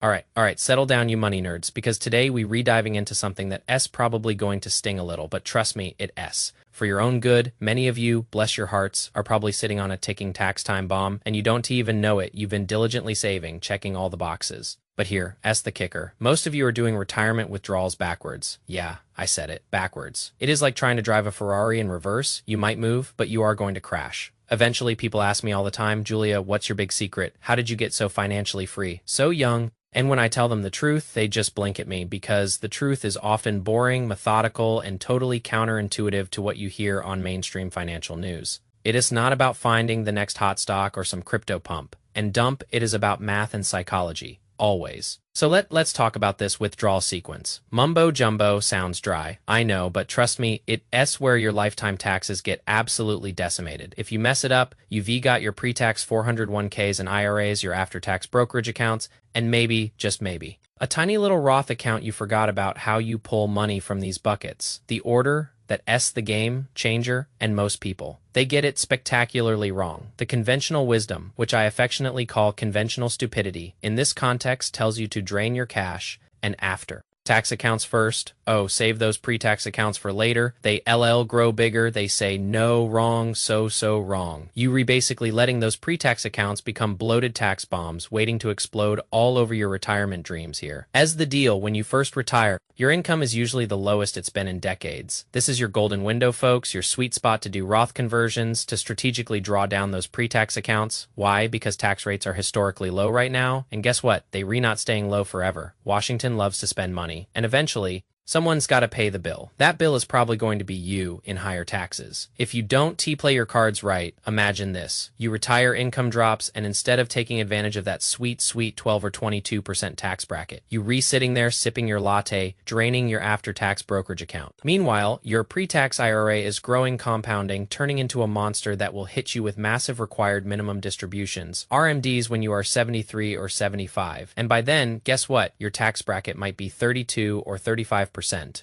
All right, settle down, you money nerds, because today we re-diving into something that's probably going to sting a little, but trust me, it's. For your own good, many of you, bless your hearts, are probably sitting on a ticking tax time bomb, and you don't even know it. You've been diligently saving, checking all the boxes. But here, the kicker. Most of you are doing retirement withdrawals backwards. Yeah, I said it, backwards. It is like trying to drive a Ferrari in reverse. You might move, but you are going to crash. Eventually, people ask me all the time, Julia, what's your big secret? How did you get so financially free? So young? And when I tell them the truth, they just blink at me because the truth is often boring, methodical, and totally counterintuitive to what you hear on mainstream financial news. It is not about finding the next hot stock or some crypto pump and dump. It is about math and psychology. Always. So let's talk about this withdrawal sequence. Mumbo jumbo sounds dry, I know, but trust me, it's where your lifetime taxes get absolutely decimated. If you mess it up, you've got your pre-tax 401ks and IRAs, your after-tax brokerage accounts, and maybe, just maybe, a tiny little Roth account you forgot about how you pull money from these buckets. The order that's the game changer, and most people, they get it spectacularly wrong. The conventional wisdom, which I affectionately call conventional stupidity, in this context tells you to drain your cash and after tax accounts first. Oh, save those pre-tax accounts for later. They grow bigger. They say no, wrong, so wrong. You basically letting those pre-tax accounts become bloated tax bombs waiting to explode all over your retirement dreams here. As the deal, when you first retire, your income is usually the lowest it's been in decades. This is your golden window, folks, your sweet spot to do Roth conversions, to strategically draw down those pre-tax accounts. Why? Because tax rates are historically low right now. And guess what? They not staying low forever. Washington loves to spend money. And eventually, someone's got to pay the bill. That bill is probably going to be you in higher taxes. If you don't play your cards right, imagine this. You retire, income drops, and instead of taking advantage of that sweet 12 or 22% tax bracket, you sitting there sipping your latte, draining your after-tax brokerage account. Meanwhile, your pre-tax IRA is growing, compounding, turning into a monster that will hit you with massive required minimum distributions, RMDs, when you are 73 or 75. And by then, guess what? Your tax bracket might be 32 or 35%.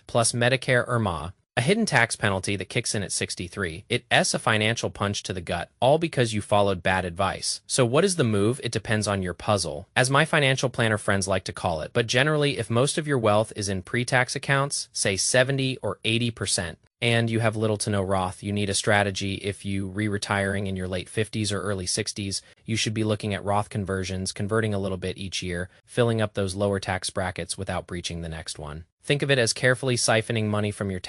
Plus Medicare a hidden tax penalty that kicks in at 63. It's a financial punch to the gut, all because you followed bad advice. So what is the move? It depends on your puzzle, as my financial planner friends like to call it. But generally, if most of your wealth is in pre-tax accounts, say 70 or 80%, and you have little to no Roth, you need a strategy. If you retiring in your late 50s or early 60s, you should be looking at Roth conversions, converting a little bit each year, filling up those lower tax brackets without breaching the next one. Think of it as carefully siphoning money from your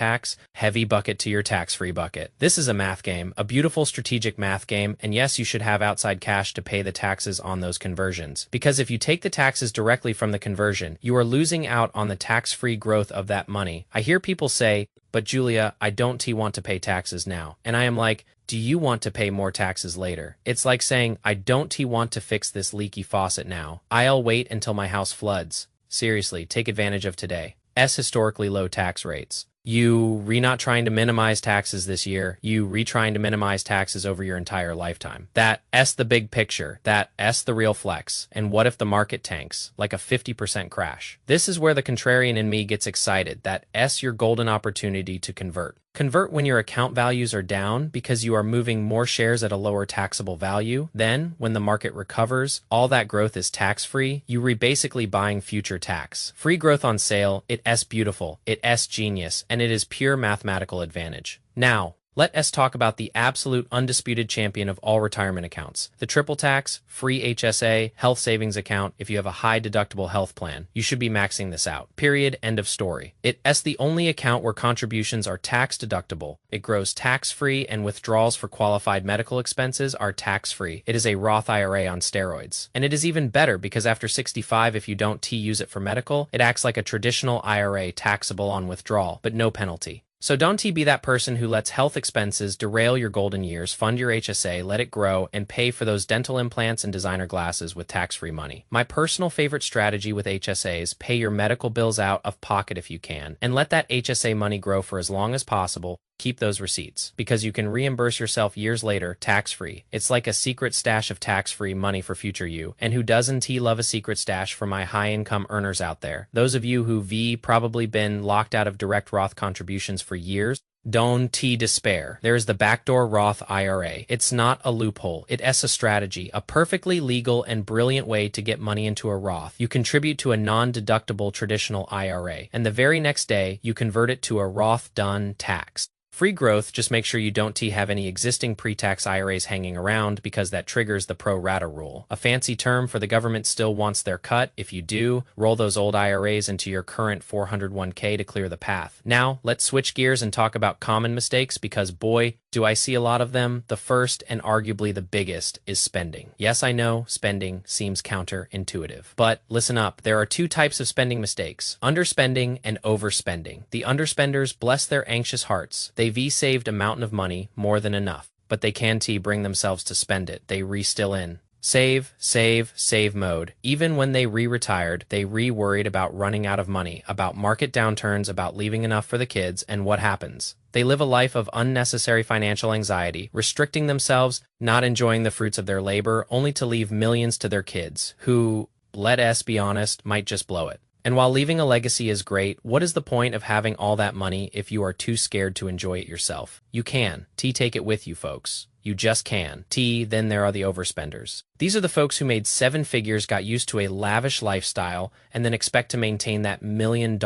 heavy bucket to your tax-free bucket. This is a math game, a beautiful strategic math game, and yes, you should have outside cash to pay the taxes on those conversions. Because if you take the taxes directly from the conversion, you are losing out on the tax-free growth of that money. I hear people say, but Julia, I don't want to pay taxes now. And I am like, do you want to pay more taxes later? It's like saying, I don't want to fix this leaky faucet now. I'll wait until my house floods. Seriously, take advantage of today. Historically low tax rates. You not trying to minimize taxes this year. You trying to minimize taxes over your entire lifetime. That's the big picture. That's the real flex. And what if the market tanks, like a 50% crash? This is where the contrarian in me gets excited. That's your golden opportunity to convert. Convert when your account values are down because you are moving more shares at a lower taxable value. Then, when the market recovers, all that growth is tax-free. You basically buying future tax. Free growth on sale. It's beautiful. It's genius. And it is pure mathematical advantage. Now, let us talk about the absolute undisputed champion of all retirement accounts. The triple tax, free HSA, health savings account. If you have a high deductible health plan, you should be maxing this out. Period. End of story. It's the only account where contributions are tax deductible. It grows tax-free, and withdrawals for qualified medical expenses are tax-free. It is a Roth IRA on steroids. And it is even better because after 65, if you don't use it for medical, it acts like a traditional IRA, taxable on withdrawal, but no penalty. So don't be that person who lets health expenses derail your golden years. Fund your HSA, let it grow, and pay for those dental implants and designer glasses with tax-free money. My personal favorite strategy with HSAs, pay your medical bills out of pocket if you can, and let that HSA money grow for as long as possible. Keep those receipts, because you can reimburse yourself years later, tax-free. It's like a secret stash of tax-free money for future you. And who doesn't love a secret stash for my high-income earners out there? Those of you who probably been locked out of direct Roth contributions for years, Don't despair. There is the backdoor Roth IRA. It's not a loophole. It's a strategy, a perfectly legal and brilliant way to get money into a Roth. You contribute to a non-deductible traditional IRA, and the very next day, you convert it to a Roth done taxed. Free growth, just make sure you don't have any existing pre-tax IRAs hanging around because that triggers the pro rata rule. A fancy term for the government still wants their cut. If you do, roll those old IRAs into your current 401k to clear the path. Now, let's switch gears and talk about common mistakes because boy, do I see a lot of them. The first and arguably the biggest is spending. Yes, I know spending seems counterintuitive, but listen up. There are two types of spending mistakes: underspending and overspending. The underspenders, bless their anxious hearts. They've saved a mountain of money, more than enough, but they can't bring themselves to spend it. They still in save, save, save mode. Even when they retired, they worried about running out of money, about market downturns, about leaving enough for the kids, and what happens? They live a life of unnecessary financial anxiety, restricting themselves, not enjoying the fruits of their labor, only to leave millions to their kids, who, let us be honest, might just blow it. And while leaving a legacy is great, what is the point of having all that money if you are too scared to enjoy it yourself? You can. Take it with you, folks. You just can. Then there are the overspenders. These are the folks who made seven figures, got used to a lavish lifestyle, and then expect to maintain that $1 million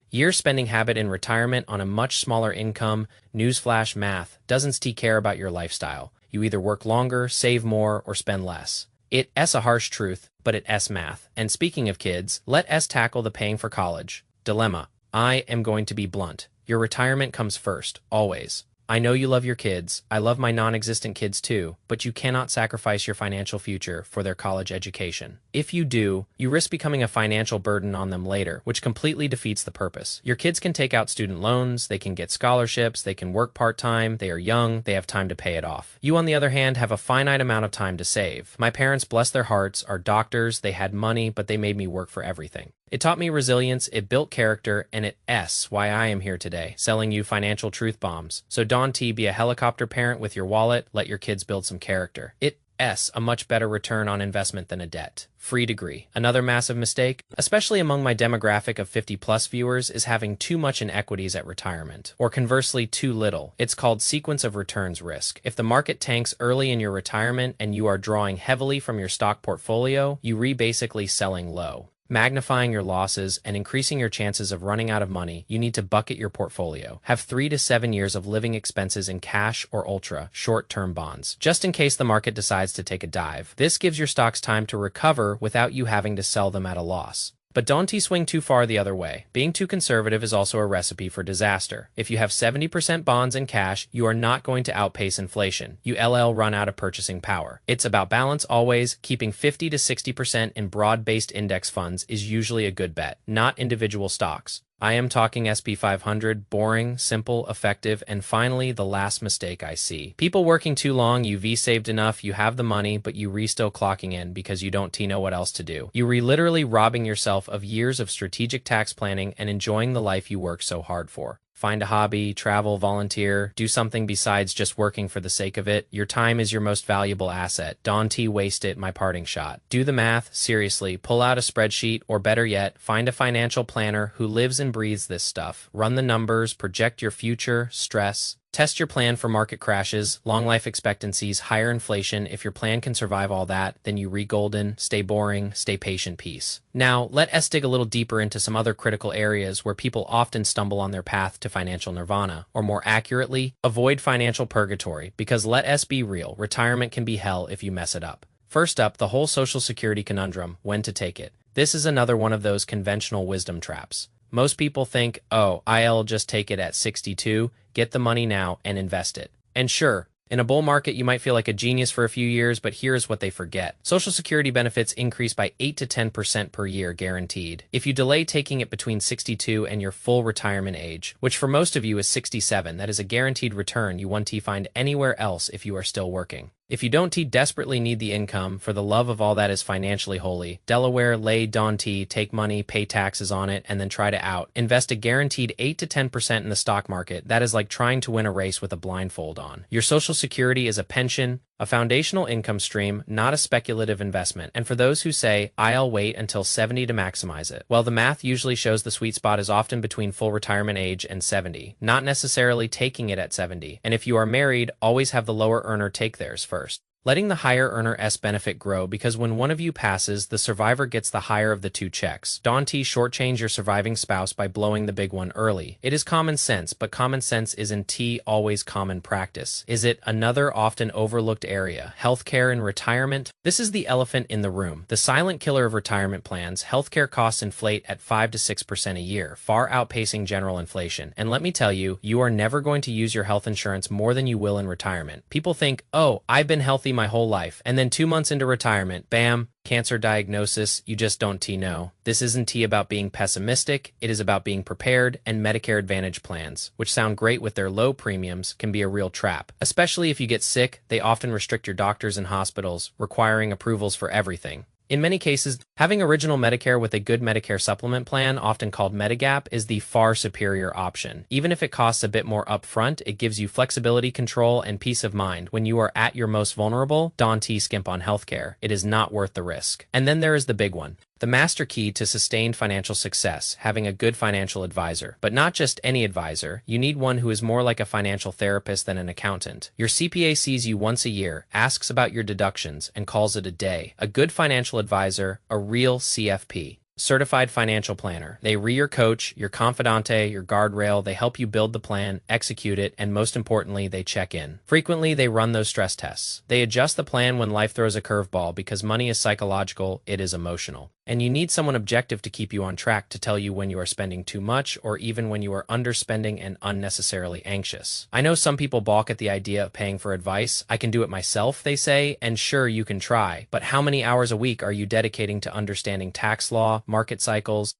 year spending habit in retirement on a much smaller income. Newsflash: math doesn't care about your lifestyle. You either work longer, save more, or spend less. It's a harsh truth, but it's math. And speaking of kids, let us tackle the paying for college dilemma. I am going to be blunt. Your retirement comes first, always. I know you love your kids. I love my non-existent kids too, but you cannot sacrifice your financial future for their college education. If you do, you risk becoming a financial burden on them later, which completely defeats the purpose. Your kids can take out student loans, they can get scholarships, they can work part-time, they are young, they have time to pay it off. You, on the other hand, have a finite amount of time to save. My parents, bless their hearts, are doctors. They had money, but they made me work for everything. It taught me resilience, it built character, and it's why I am here today, selling you financial truth bombs. So don't be a helicopter parent with your wallet, let your kids build some character. It's a much better return on investment than a debt-free degree. Another massive mistake, especially among my demographic of 50-plus viewers, is having too much in equities at retirement, or conversely too little. It's called sequence of returns risk. If the market tanks early in your retirement and you are drawing heavily from your stock portfolio, you basically selling low, magnifying your losses and increasing your chances of running out of money. You need to bucket your portfolio. Have 3 to 7 years of living expenses in cash or ultra short-term bonds, just in case the market decides to take a dive. This gives your stocks time to recover without you having to sell them at a loss. But don't swing too far the other way. Being too conservative is also a recipe for disaster. If you have 70% bonds and cash, you are not going to outpace inflation. You run out of purchasing power. It's about balance always. Keeping 50 to 60% in broad-based index funds is usually a good bet, not individual stocks. I am talking SP 500, boring, simple, effective, and finally, the last mistake I see. People working too long. You've saved enough, you have the money, but you still clocking in because you don't know what else to do. You literally robbing yourself of years of strategic tax planning and enjoying the life you work so hard for. Find a hobby, travel, volunteer, do something besides just working for the sake of it. Your time is your most valuable asset. Don't waste it, my parting shot. Do the math, seriously, pull out a spreadsheet, or better yet, find a financial planner who lives and breathes this stuff. Run the numbers, project your future, stress. Test your plan for market crashes, long life expectancies, higher inflation. If your plan can survive all that, then you golden, stay boring, stay patient, peace. Now, let us dig a little deeper into some other critical areas where people often stumble on their path to financial nirvana, or more accurately, avoid financial purgatory, because let us be real, retirement can be hell if you mess it up. First up, the whole Social Security conundrum, when to take it. This is another one of those conventional wisdom traps. Most people think, oh, I'll just take it at 62, get the money now, and invest it. And sure, in a bull market, you might feel like a genius for a few years, but here's what they forget. Social Security benefits increase by 8 to 10% per year, guaranteed. If you delay taking it between 62 and your full retirement age, which for most of you is 67, that is a guaranteed return you won't find anywhere else if you are still working. If you don't desperately need the income, for the love of all that is financially holy, Delaware, take money, pay taxes on it, and then try to invest a guaranteed 8 to 10% in the stock market. That is like trying to win a race with a blindfold on. Your Social Security is a pension, A foundational income stream, not a speculative investment. And for those who say, I'll wait until 70 to maximize it, well, the math usually shows the sweet spot is often between full retirement age and 70, not necessarily taking it at 70. And if you are married, always have the lower earner take theirs first. Letting the higher earner's benefit grow, because when one of you passes, the survivor gets the higher of the two checks. Don't shortchange your surviving spouse by blowing the big one early. It is common sense, but common sense isn't always common practice. Is it? Another often overlooked area, healthcare and retirement? This is the elephant in the room. The silent killer of retirement plans. Healthcare costs inflate at 5 to 6% a year, far outpacing general inflation. And let me tell you, you are never going to use your health insurance more than you will in retirement. People think, oh, I've been healthy my whole life, and then 2 months into retirement, bam, cancer diagnosis. You just don't know. This isn't about being pessimistic, it is about being prepared, and Medicare Advantage plans, which sound great with their low premiums, can be a real trap. Especially if you get sick, they often restrict your doctors and hospitals, requiring approvals for everything. In many cases, having original Medicare with a good Medicare supplement plan, often called Medigap, is the far superior option. Even if it costs a bit more upfront, it gives you flexibility, control, and peace of mind. When you are at your most vulnerable, don't skimp on healthcare. It is not worth the risk. And then there is the big one. The master key to sustained financial success, having a good financial advisor. But not just any advisor, you need one who is more like a financial therapist than an accountant. Your CPA sees you once a year, asks about your deductions, and calls it a day. A good financial advisor, a real CFP. Certified financial planner. They re your coach, your confidante, your guardrail. They help you build the plan, execute it, and most importantly, they check in. Frequently, they run those stress tests. They adjust the plan when life throws a curveball, because money is psychological, it is emotional. And you need someone objective to keep you on track, to tell you when you are spending too much or even when you are underspending and unnecessarily anxious. I know some people balk at the idea of paying for advice. I can do it myself, they say, and sure, you can try. But how many hours a week are you dedicating to understanding tax law, market cycles,